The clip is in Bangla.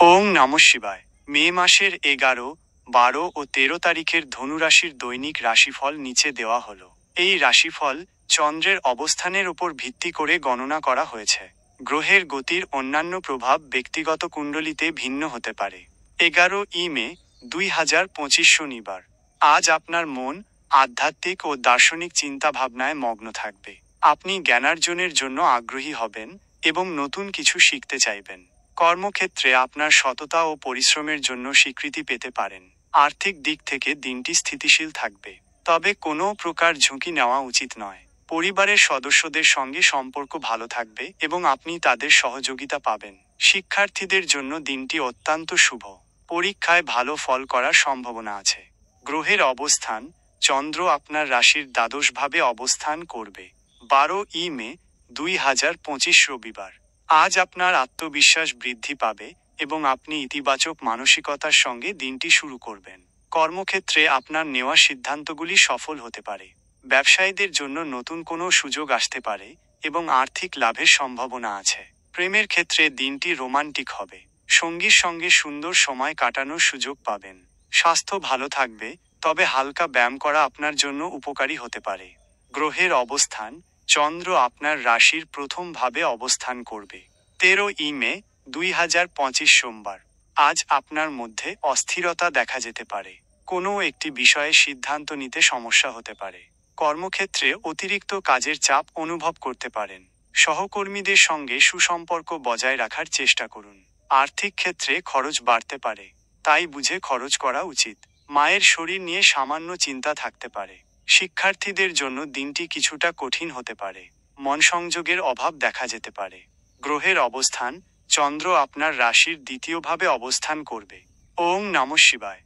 ওং নমঃ শিবায়। মে মাসের 11, 12 ও 13 তারিখের ধনুরাশির দৈনিক রাশিফল নিচে দেওয়া হলো। এই রাশিফল চন্দ্রের অবস্থানের উপর ভিত্তি করে গণনা করা হয়েছে। গ্রহের গতির অন্যান্য প্রভাব ব্যক্তিগত কুণ্ডলিতে ভিন্ন হতে পারে। 11 মে 2025 শনিবার। আজ আপনার মন আধ্যাত্মিক ও দার্শনিক চিন্তাভাবনায় মগ্ন থাকবে। আপনি জ্ঞানার্জনের জন্য আগ্রহী হবেন এবং নতুন কিছু শিখতে চাইবেন। কর্মক্ষেত্রে আপনার সততা ও পরিশ্রমের জন্য স্বীকৃতি পেতে পারেন। আর্থিক দিক থেকে দিনটি স্থিতিশীল থাকবে, তবে কোনো প্রকার ঝুঁকি নেওয়া উচিত নয়। পরিবারের সদস্যদের সঙ্গে সম্পর্ক ভালো থাকবে এবং আপনি তাদের সহযোগিতা পাবেন। শিক্ষার্থীদের জন্য দিনটি অত্যন্ত শুভ। পরীক্ষায় ভালো ফল করার সম্ভাবনা আছে। গ্রহের অবস্থান: চন্দ্র আপনার রাশির দ্বাদশভাবে অবস্থান করবে। 12 মে 2025 রবিবার। আজ আপনার আত্মবিশ্বাস বৃদ্ধি পাবে এবং আপনি ইতিবাচক মানসিকতার সঙ্গে দিনটি শুরু করবেন। কর্মক্ষেত্রে আপনার নেওয়া সিদ্ধান্তগুলি সফল হতে পারে। ব্যবসায়ীদের জন্য নতুন কোনো সুযোগ আসতে পারে এবং আর্থিক লাভের সম্ভাবনা আছে। প্রেমের ক্ষেত্রে দিনটি রোমান্টিক হবে। সঙ্গীর সঙ্গে সুন্দর সময় কাটানোর সুযোগ পাবেন। স্বাস্থ্য ভালো থাকবে, তবে হালকা ব্যায়াম করা আপনার জন্য উপকারী হতে পারে। গ্রহের অবস্থান: চন্দ্র আপনার রাশির প্রথম ভাবে অবস্থান করবে। 13 মে 2025 সোমবার। আজ আপনার মধ্যে অস্থিরতা দেখা যেতে পারে। কোনো একটি বিষয়ে সিদ্ধান্ত নিতে সমস্যা হতে পারে। কর্মক্ষেত্রে অতিরিক্ত কাজের চাপ অনুভব করতে পারেন। সহকর্মীদের সঙ্গে সুসম্পর্ক বজায় রাখার চেষ্টা করুন। আর্থিক ক্ষেত্রে খরচ বাড়তে পারে, তাই বুঝে খরচ করা উচিত। মায়ের শরীর নিয়ে সামান্য চিন্তা থাকতে পারে। শিক্ষার্থীদের জন্য দিনটি কিছুটা কঠিন হতে পারে। মন সংযোগের অভাব দেখা যেতে পারে। গ্রহের অবস্থান: চন্দ্র আপনার রাশির দ্বিতীয়ভাবে অবস্থান করবে। ওং নমঃ শিবায়।